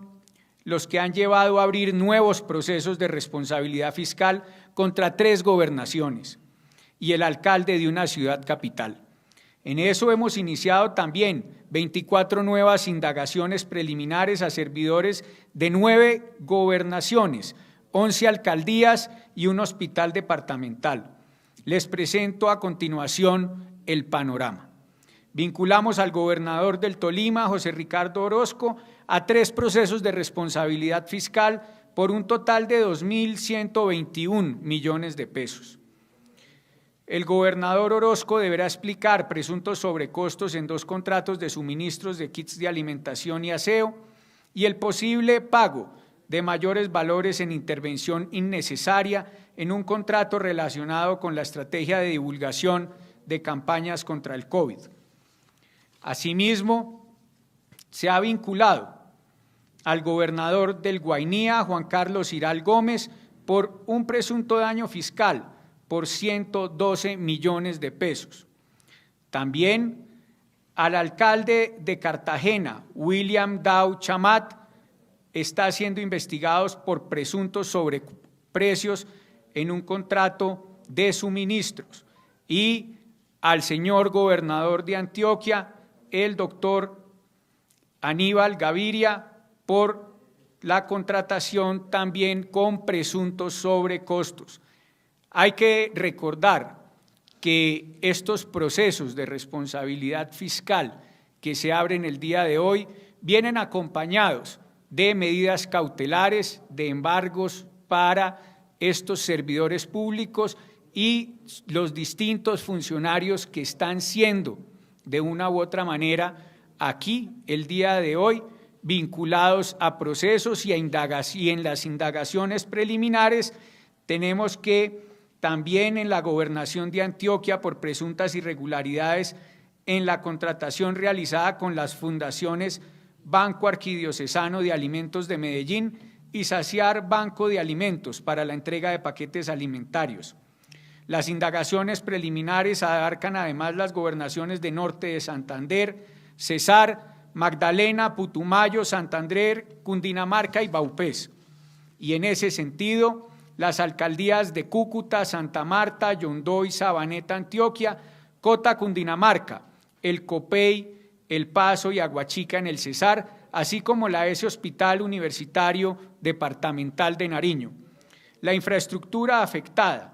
los que han llevado a abrir nuevos procesos de responsabilidad fiscal contra 3 gobernaciones y el alcalde de una ciudad capital. En eso hemos iniciado también 24 nuevas indagaciones preliminares a servidores de 9 gobernaciones, 11 alcaldías y un hospital departamental. Les presento a continuación el panorama. Vinculamos al gobernador del Tolima, José Ricardo Orozco, a 3 procesos de responsabilidad fiscal por un total de 2.121 millones de pesos. El gobernador Orozco deberá explicar presuntos sobrecostos en 2 contratos de suministros de kits de alimentación y aseo y el posible pago de mayores valores en intervención innecesaria en un contrato relacionado con la estrategia de divulgación de campañas contra el COVID. Asimismo, se ha vinculado al gobernador del Guainía, Juan Carlos Iral Gómez, por un presunto daño fiscal por 112 millones de pesos. También al alcalde de Cartagena, William Dow Chamat, está siendo investigados por presuntos sobreprecios en un contrato de suministros. Y al señor gobernador de Antioquia, el doctor Aníbal Gaviria por la contratación también con presuntos sobrecostos. Hay que recordar que estos procesos de responsabilidad fiscal que se abren el día de hoy vienen acompañados de medidas cautelares, de embargos para estos servidores públicos y los distintos funcionarios que están siendo de una u otra manera aquí el día de hoy vinculados a procesos y en las indagaciones preliminares tenemos que también en la gobernación de Antioquia por presuntas irregularidades en la contratación realizada con las fundaciones Banco Arquidiocesano de Alimentos de Medellín y Saciar Banco de Alimentos para la entrega de paquetes alimentarios. Las indagaciones preliminares abarcan además las gobernaciones de Norte de Santander, Cesar, Magdalena, Putumayo, Santander, Cundinamarca y Vaupés. Y en ese sentido, las alcaldías de Cúcuta, Santa Marta, Yondó y Sabaneta, Antioquia, Cota, Cundinamarca, El Copey, El Paso y Aguachica en el Cesar, así como la ESE Hospital Universitario Departamental de Nariño. La infraestructura afectada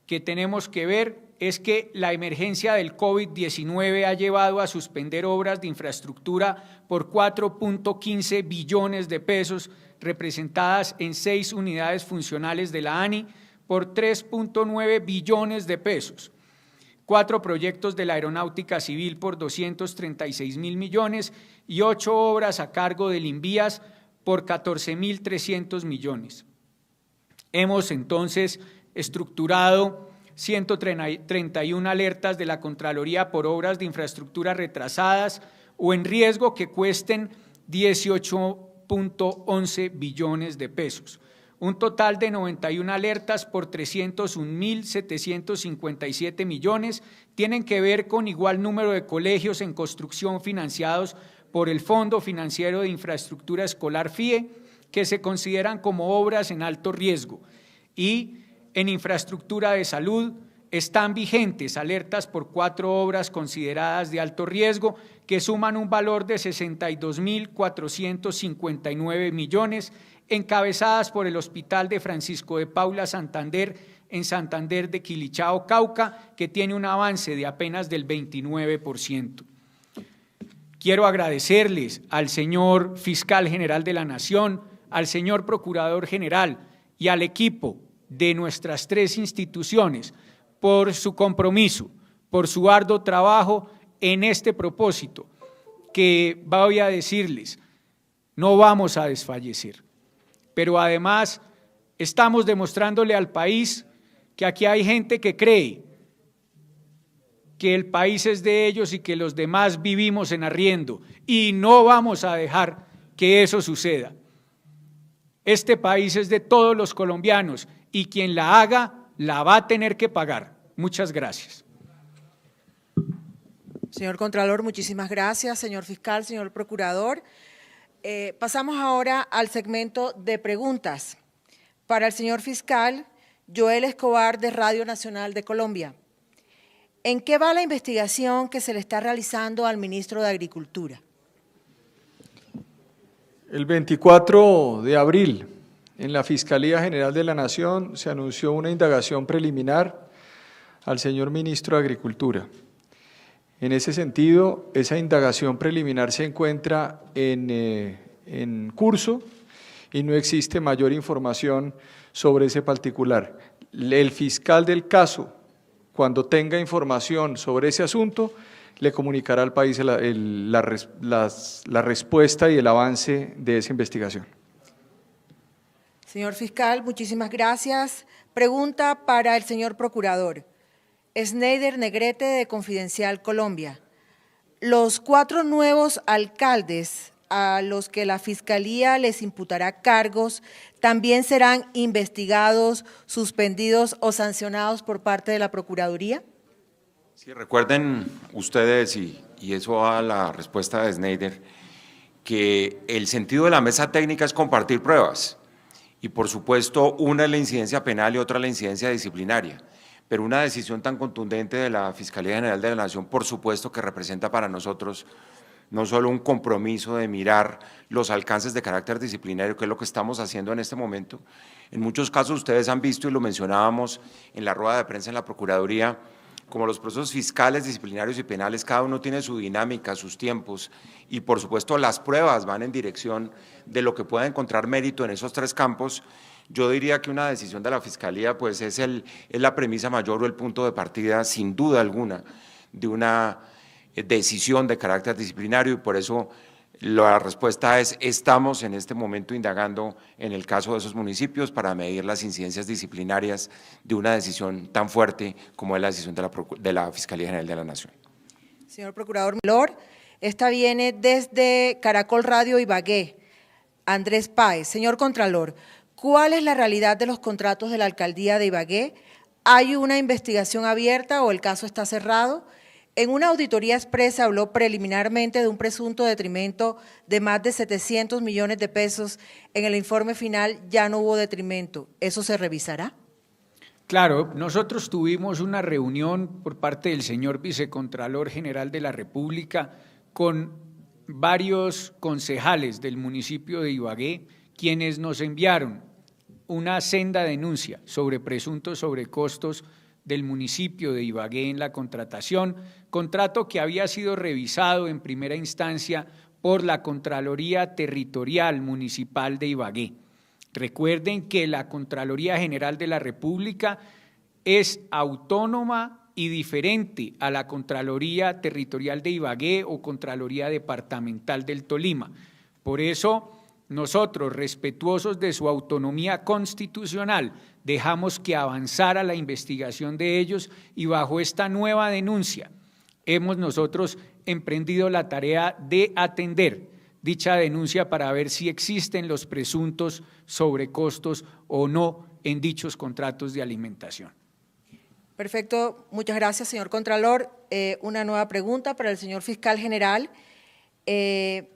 que tenemos que ver es que la emergencia del COVID-19 ha llevado a suspender obras de infraestructura por 4.15 billones de pesos, representadas en 6 unidades funcionales de la ANI por 3.9 billones de pesos. 4 proyectos de la Aeronáutica Civil por 236.000 millones y 8 obras a cargo del INVIAS por 14.300 millones. Hemos entonces estructurado 131 alertas de la Contraloría por obras de infraestructura retrasadas o en riesgo que cuesten 18.11 billones de pesos. Un total de 91 alertas por 301.757 millones tienen que ver con igual número de colegios en construcción financiados por el Fondo Financiero de Infraestructura Escolar FIE, que se consideran como obras en alto riesgo. Y en infraestructura de salud están vigentes alertas por 4 obras consideradas de alto riesgo que suman un valor de 62.459 millones, encabezadas por el Hospital de Francisco de Paula Santander en Santander de Quilichao, Cauca, que tiene un avance de apenas del 29%. Quiero agradecerles al señor Fiscal General de la Nación, al señor Procurador General y al equipo de nuestras 3 instituciones por su compromiso, por su arduo trabajo en este propósito, que voy a decirles, no vamos a desfallecer, pero además estamos demostrándole al país que aquí hay gente que cree que el país es de ellos y que los demás vivimos en arriendo, y no vamos a dejar que eso suceda. Este país es de todos los colombianos y quien la haga la va a tener que pagar. Muchas gracias. Señor Contralor, muchísimas gracias. Señor Fiscal, señor Procurador. Pasamos ahora al segmento de preguntas. Para el señor Fiscal, Joel Escobar, de Radio Nacional de Colombia. ¿En qué va la investigación que se le está realizando al ministro de Agricultura? El 24 de abril, en la Fiscalía General de la Nación, se anunció una indagación preliminar al señor ministro de Agricultura. En ese sentido, esa indagación preliminar se encuentra en curso y no existe mayor información sobre ese particular. El fiscal del caso, cuando tenga información sobre ese asunto, le comunicará al país la respuesta y el avance de esa investigación. Señor Fiscal, muchísimas gracias. Pregunta para el señor Procurador. Sneider Negrete, de Confidencial Colombia. Los 4 nuevos alcaldes a los que la Fiscalía les imputará cargos también serán investigados, suspendidos o sancionados por parte de la Procuraduría. Sí, recuerden ustedes, y eso va a la respuesta de Sneider, que el sentido de la mesa técnica es compartir pruebas y, por supuesto, una es la incidencia penal y otra la incidencia disciplinaria. Pero una decisión tan contundente de la Fiscalía General de la Nación, por supuesto que representa para nosotros no solo un compromiso de mirar los alcances de carácter disciplinario, que es lo que estamos haciendo en este momento. En muchos casos ustedes han visto, y lo mencionábamos en la rueda de prensa en la Procuraduría, como los procesos fiscales, disciplinarios y penales, cada uno tiene su dinámica, sus tiempos, y por supuesto las pruebas van en dirección de lo que pueda encontrar mérito en esos tres campos. Yo diría que una decisión de la Fiscalía pues es la premisa mayor o el punto de partida, sin duda alguna, de una decisión de carácter disciplinario, y por eso la respuesta es: estamos en este momento indagando en el caso de esos municipios para medir las incidencias disciplinarias de una decisión tan fuerte como es la decisión de la Fiscalía General de la Nación. Señor Procurador Milor, esta viene desde Caracol Radio Ibagué. Andrés Páez, señor Contralor, ¿cuál es la realidad de los contratos de la Alcaldía de Ibagué? ¿Hay una investigación abierta o el caso está cerrado? En una auditoría expresa habló preliminarmente de un presunto detrimento de más de 700 millones de pesos. En el informe final ya no hubo detrimento. ¿Eso se revisará? Claro, nosotros tuvimos una reunión por parte del señor Vicecontralor General de la República con varios concejales del municipio de Ibagué, quienes nos enviaron una senda denuncia sobre presuntos sobrecostos del municipio de Ibagué en la contratación, contrato que había sido revisado en primera instancia por la Contraloría Territorial Municipal de Ibagué. Recuerden que la Contraloría General de la República es autónoma y diferente a la Contraloría Territorial de Ibagué o Contraloría Departamental del Tolima. Por eso, nosotros, respetuosos de su autonomía constitucional, dejamos que avanzara la investigación de ellos, y bajo esta nueva denuncia hemos nosotros emprendido la tarea de atender dicha denuncia para ver si existen los presuntos sobrecostos o no en dichos contratos de alimentación. Perfecto, muchas gracias, señor Contralor. Una nueva pregunta para el señor Fiscal General. ¿Qué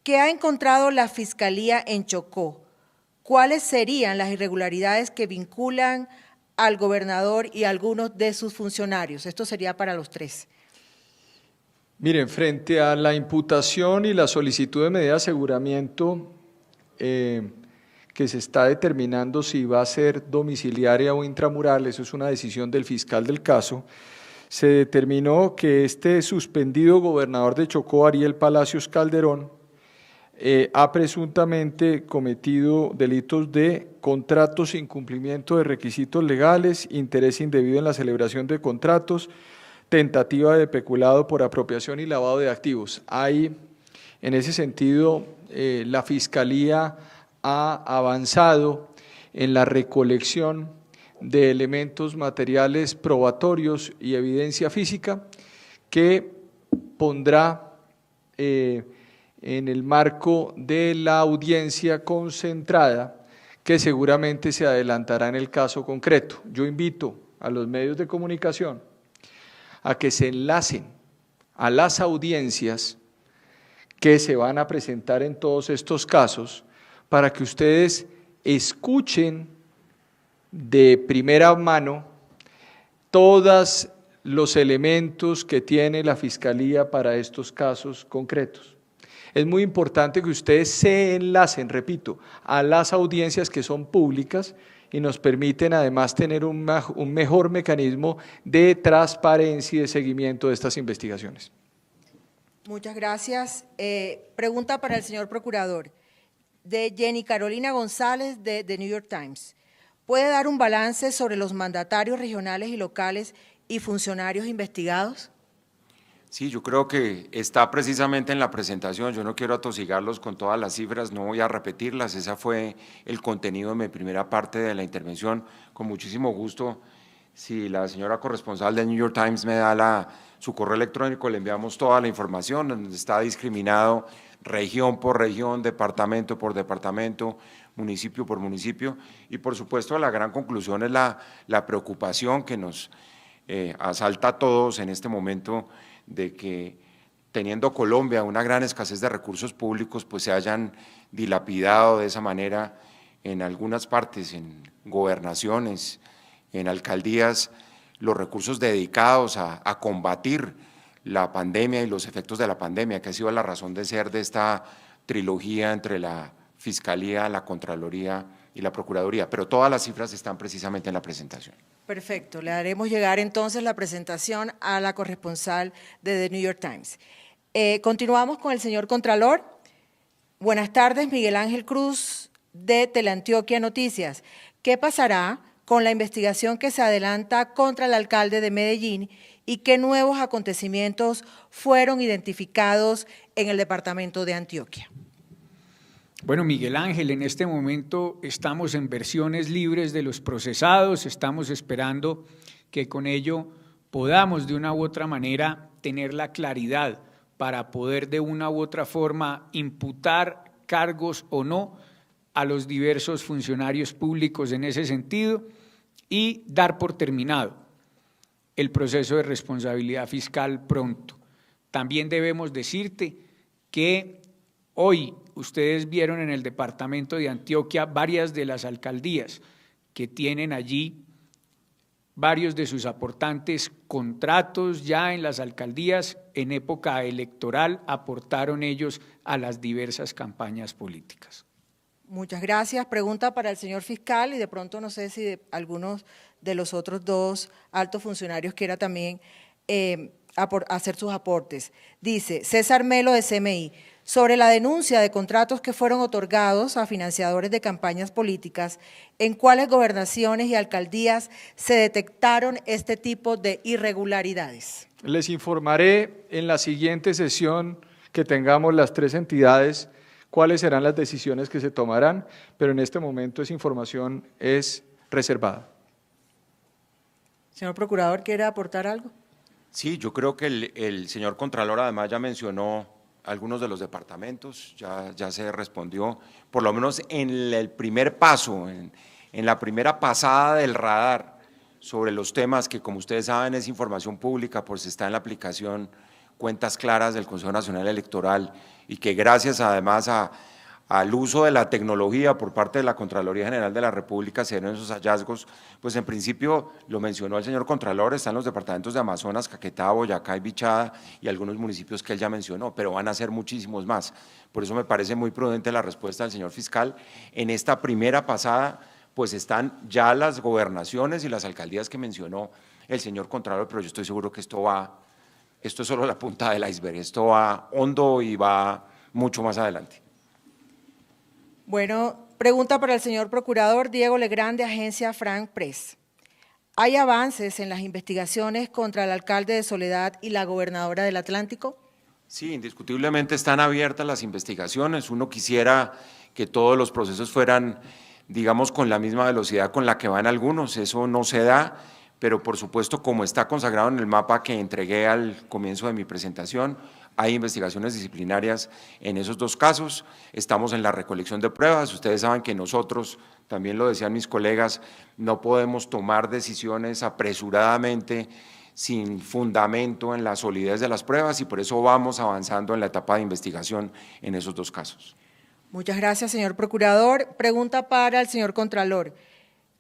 ha encontrado la Fiscalía en Chocó? ¿Cuáles serían las irregularidades que vinculan al gobernador y a algunos de sus funcionarios? Esto sería para los tres. Miren, frente a la imputación y la solicitud de medida de aseguramiento que se está determinando si va a ser domiciliaria o intramural, eso es una decisión del fiscal del caso, se determinó que este suspendido gobernador de Chocó, Ariel Palacios Calderón, ha presuntamente cometido delitos de contratos sin cumplimiento de requisitos legales, interés indebido en la celebración de contratos, tentativa de peculado por apropiación y lavado de activos. Hay, en ese sentido, la Fiscalía ha avanzado en la recolección de elementos materiales probatorios y evidencia física que pondrá en el marco de la audiencia concentrada que seguramente se adelantará en el caso concreto. Yo invito a los medios de comunicación a que se enlacen a las audiencias que se van a presentar en todos estos casos para que ustedes escuchen de primera mano todos los elementos que tiene la Fiscalía para estos casos concretos. Es muy importante que ustedes se enlacen, repito, a las audiencias que son públicas y nos permiten además tener un mejor mecanismo de transparencia y de seguimiento de estas investigaciones. Muchas gracias. Pregunta para el señor Procurador, de Jenny Carolina González de The New York Times. ¿Puede dar un balance sobre los mandatarios regionales y locales y funcionarios investigados? Sí, yo creo que está precisamente en la presentación. Yo no quiero atosigarlos con todas las cifras, no voy a repetirlas. Esa fue el contenido de mi primera parte de la intervención. Con muchísimo gusto, si la señora corresponsal del New York Times me da su correo electrónico, le enviamos toda la información, donde está discriminado región por región, departamento por departamento, municipio por municipio. Y por supuesto la gran conclusión es la preocupación que nos asalta a todos en este momento, de que teniendo Colombia una gran escasez de recursos públicos, pues se hayan dilapidado de esa manera en algunas partes, en gobernaciones, en alcaldías, los recursos dedicados a combatir la pandemia y los efectos de la pandemia, que ha sido la razón de ser de esta trilogía entre la Fiscalía, la Contraloría y la Procuraduría, pero todas las cifras están precisamente en la presentación. Perfecto, le haremos llegar entonces la presentación a la corresponsal de The New York Times. Continuamos con el señor Contralor. Buenas tardes, Miguel Ángel Cruz de Teleantioquia Noticias. ¿Qué pasará con la investigación que se adelanta contra el alcalde de Medellín y qué nuevos acontecimientos fueron identificados en el departamento de Antioquia? Bueno, Miguel Ángel, en este momento estamos en versiones libres de los procesados, estamos esperando que con ello podamos de una u otra manera tener la claridad para poder de una u otra forma imputar cargos o no a los diversos funcionarios públicos en ese sentido y dar por terminado el proceso de responsabilidad fiscal pronto. También debemos decirte que hoy ustedes vieron en el departamento de Antioquia varias de las alcaldías que tienen allí varios de sus aportantes contratos ya en las alcaldías en época electoral, aportaron ellos a las diversas campañas políticas. Muchas gracias. Pregunta para el señor fiscal y de pronto no sé si algunos de los otros dos altos funcionarios quiera también hacer sus aportes. Dice César Melo de CMI, sobre la denuncia de contratos que fueron otorgados a financiadores de campañas políticas, ¿en cuáles gobernaciones y alcaldías se detectaron este tipo de irregularidades? Les informaré en la siguiente sesión que tengamos las tres entidades cuáles serán las decisiones que se tomarán, pero en este momento esa información es reservada. Señor Procurador, ¿quiere aportar algo? Sí, yo creo que el señor Contralor además ya mencionó algunos de los departamentos, ya se respondió, por lo menos en el primer paso, en la primera pasada del radar sobre los temas que, como ustedes saben, es información pública, pues está en la aplicación Cuentas Claras del Consejo Nacional Electoral y que gracias además al uso de la tecnología por parte de la Contraloría General de la República se dieron esos hallazgos, pues en principio lo mencionó el señor Contralor, están los departamentos de Amazonas, Caquetá, Boyacá y Bichada y algunos municipios que él ya mencionó, pero van a ser muchísimos más. Por eso me parece muy prudente la respuesta del señor fiscal. En esta primera pasada, pues están ya las gobernaciones y las alcaldías que mencionó el señor Contralor, pero yo estoy seguro que esto es solo la punta del iceberg, esto va hondo y va mucho más adelante. Bueno, pregunta para el señor Procurador Diego Legrand de Agencia Frank Press. ¿Hay avances en las investigaciones contra el alcalde de Soledad y la gobernadora del Atlántico? Sí, indiscutiblemente están abiertas las investigaciones. Uno quisiera que todos los procesos fueran, digamos, con la misma velocidad con la que van algunos. Eso no se da, pero por supuesto, como está consagrado en el mapa que entregué al comienzo de mi presentación, hay investigaciones disciplinarias en esos dos casos, estamos en la recolección de pruebas, ustedes saben que nosotros, también lo decían mis colegas, no podemos tomar decisiones apresuradamente sin fundamento en la solidez de las pruebas y por eso vamos avanzando en la etapa de investigación en esos dos casos. Muchas gracias, señor Procurador. Pregunta para el señor Contralor.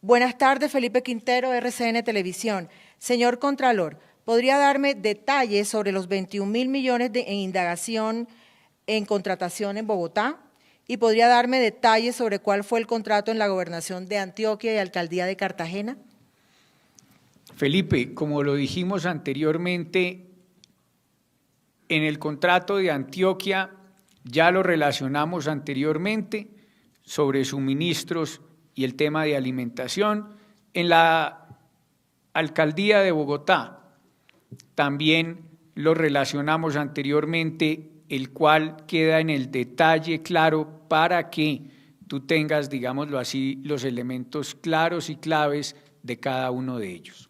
Buenas tardes, Felipe Quintero, RCN Televisión. Señor Contralor, ¿podría darme detalles sobre los 21.000 millones en indagación en contratación en Bogotá? ¿Y podría darme detalles sobre cuál fue el contrato en la gobernación de Antioquia y alcaldía de Cartagena? Felipe, como lo dijimos anteriormente, en el contrato de Antioquia ya lo relacionamos anteriormente sobre suministros y el tema de alimentación. En la alcaldía de Bogotá también lo relacionamos anteriormente, el cual queda en el detalle claro para que tú tengas, digámoslo así, los elementos claros y claves de cada uno de ellos.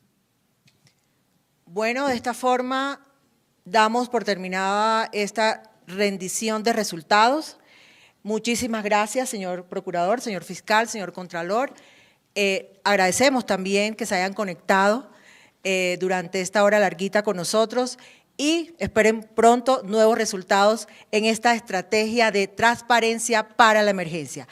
Bueno, de esta forma damos por terminada esta rendición de resultados. Muchísimas gracias, señor Procurador, señor Fiscal, señor Contralor. Agradecemos también que se hayan conectado durante esta hora larguita con nosotros y esperen pronto nuevos resultados en esta estrategia de transparencia para la emergencia.